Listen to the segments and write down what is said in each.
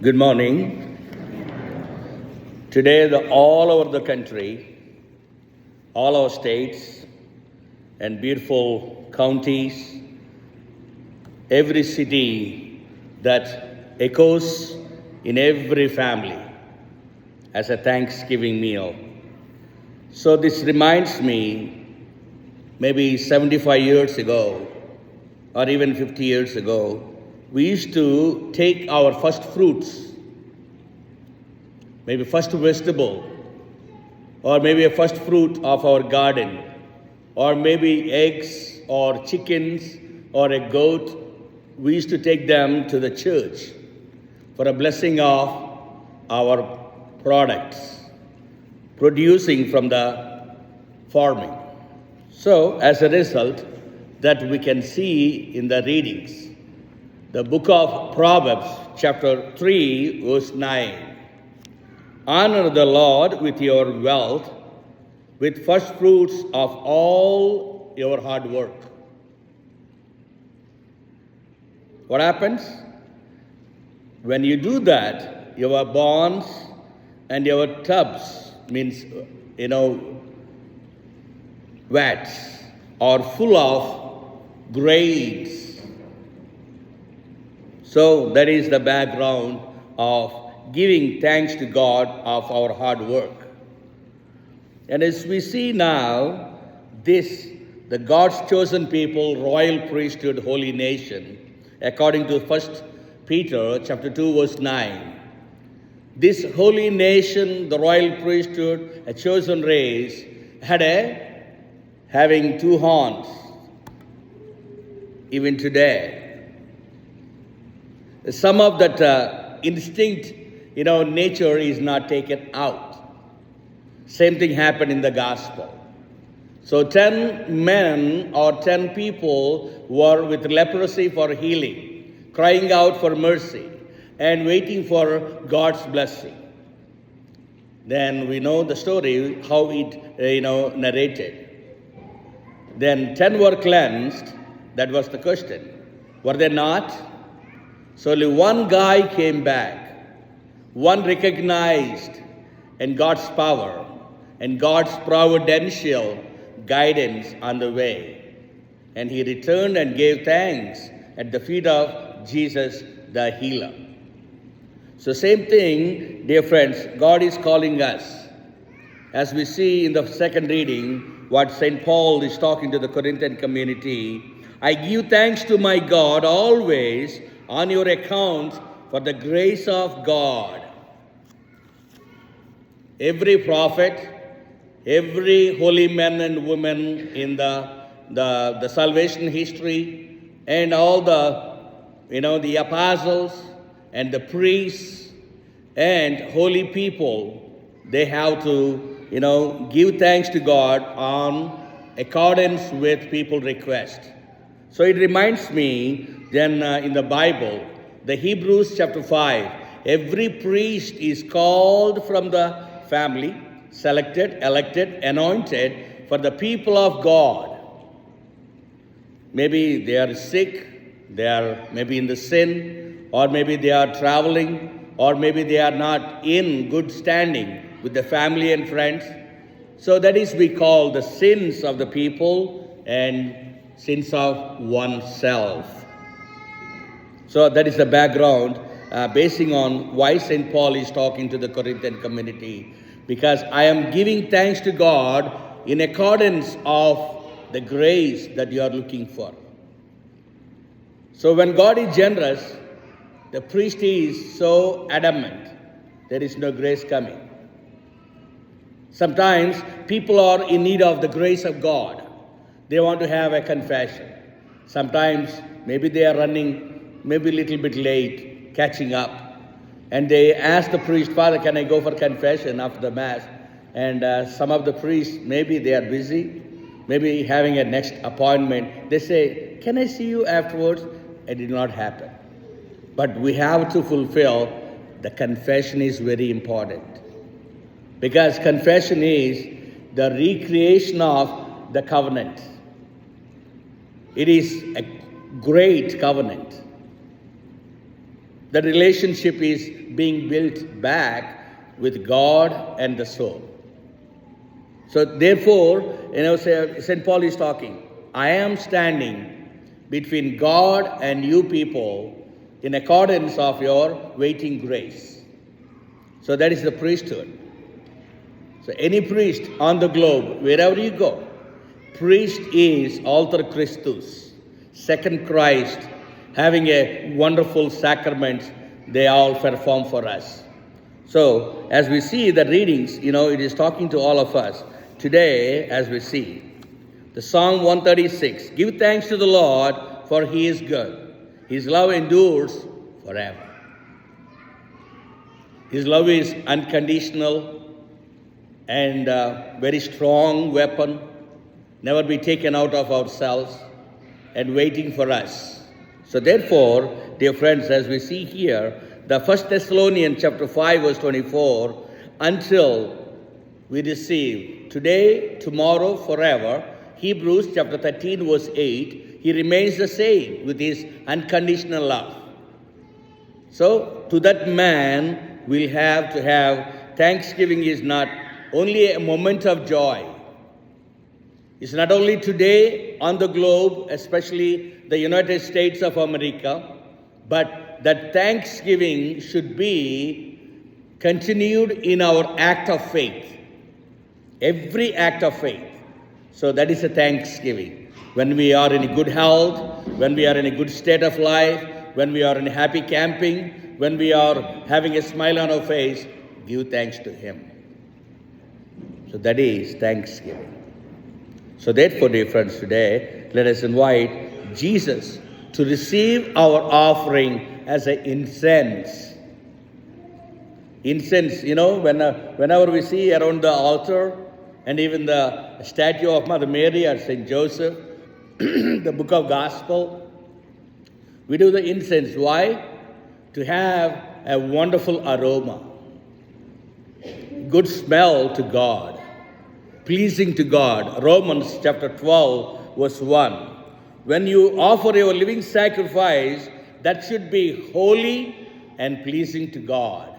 Good morning. Today, all over the country, all our states and beautiful counties, every city that echoes in every family as a Thanksgiving meal. So this reminds me, maybe 75 years ago, or even 50 years ago, we used to take our first fruits, maybe first vegetable, or maybe a first fruit of our garden, or maybe eggs or chickens or a goat. We used to take them to the church for a blessing of our products, producing from the farming. So as a result, that we can see in the readings, the book of Proverbs, chapter 3, verse 9. Honor the Lord with your wealth, with first fruits of all your hard work. What happens? When you do that, your barns and your tubs, means, vats, are full of grains. So that is the background of giving thanks to God of our hard work. And as we see now, the God's chosen people, royal priesthood, holy nation, according to 1 Peter chapter 2, verse 9. This holy nation, the royal priesthood, a chosen race, having two horns, even today. Some of that instinct, nature is not taken out. Same thing happened in the gospel. So 10 men or 10 people were with leprosy for healing, crying out for mercy and waiting for God's blessing. Then we know the story, how it, narrated. Then 10 were cleansed. That was the question. Were they not? So only one guy came back. One recognized and God's power and God's providential guidance on the way. And he returned and gave thanks at the feet of Jesus the healer. So same thing, dear friends, God is calling us. As we see in the second reading, what St. Paul is talking to the Corinthian community, I give thanks to my God always on your account for the grace of God. Every prophet, every holy men and women in the salvation history, and all the apostles and the priests and holy people, they have to, give thanks to God on accordance with people's request. So it reminds me, then in the Bible, the Hebrews chapter 5, every priest is called from the family, selected, elected, anointed for the people of God. Maybe they are sick, they are maybe in the sin, or maybe they are traveling, or maybe they are not in good standing with the family and friends. So that is we call the sins of the people and sins of oneself. So that is the background, basing on why St. Paul is talking to the Corinthian community. Because I am giving thanks to God in accordance of the grace that you are looking for. So when God is generous, the priest is so adamant, there is no grace coming. Sometimes people are in need of the grace of God. They want to have a confession. Sometimes maybe they are running maybe a little bit late, catching up. And they ask the priest, Father, can I go for confession after the Mass? And some of the priests, maybe they are busy, maybe having a next appointment. They say, can I see you afterwards? It did not happen. But we have to fulfill, the confession is very important. Because confession is the recreation of the covenant. It is a great covenant. The relationship is being built back with God and the soul. So therefore, St. Paul is talking, I am standing between God and you people in accordance of your waiting grace. So that is the priesthood. So any priest on the globe, wherever you go, priest is alter Christus, second Christ, having a wonderful sacrament they all perform for us. So as we see the readings, it is talking to all of us. Today, as we see, the Psalm 136, give thanks to the Lord, for he is good. His love endures forever. His love is unconditional and very strong weapon, never be taken out of ourselves and waiting for us. So therefore, dear friends, as we see here, the 1 Thessalonians chapter 5, verse 24, until we receive today, tomorrow, forever. Hebrews chapter 13, verse 8, he remains the same with his unconditional love. So to that man, we'll have to have thanksgiving is not only a moment of joy. It's not only today on the globe, especially the United States of America, but that thanksgiving should be continued in our act of faith. Every act of faith. So that is a thanksgiving. When we are in good health, when we are in a good state of life, when we are in happy camping, when we are having a smile on our face, give thanks to him. So that is thanksgiving. So therefore, dear friends, today, let us invite Jesus to receive our offering as an incense. Incense, whenever we see around the altar, and even the statue of Mother Mary or St. Joseph, the book of Gospel, we do the incense. Why? To have a wonderful aroma, good smell to God, pleasing to God. Romans chapter 12, verse 1. When you offer your living sacrifice, that should be holy and pleasing to God.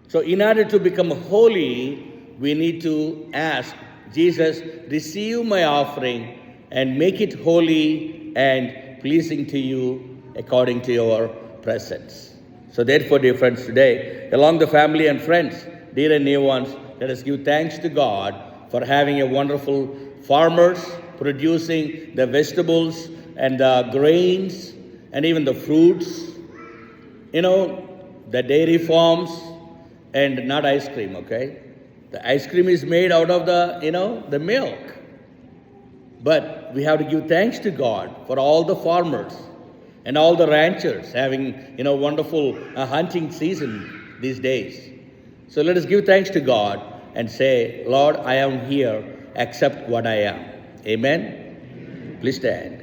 So in order to become holy, we need to ask, Jesus, receive my offering and make it holy and pleasing to you according to your presence. So therefore, dear friends, today, along the family and friends, dear and near ones, let us give thanks to God for having a wonderful farmers producing the vegetables and the grains and even the fruits, the dairy farms, and not ice cream, okay? The ice cream is made out of the milk. But we have to give thanks to God for all the farmers and all the ranchers having, wonderful hunting season these days. So let us give thanks to God and say, Lord, I am here, accept what I am. Amen? Please stand.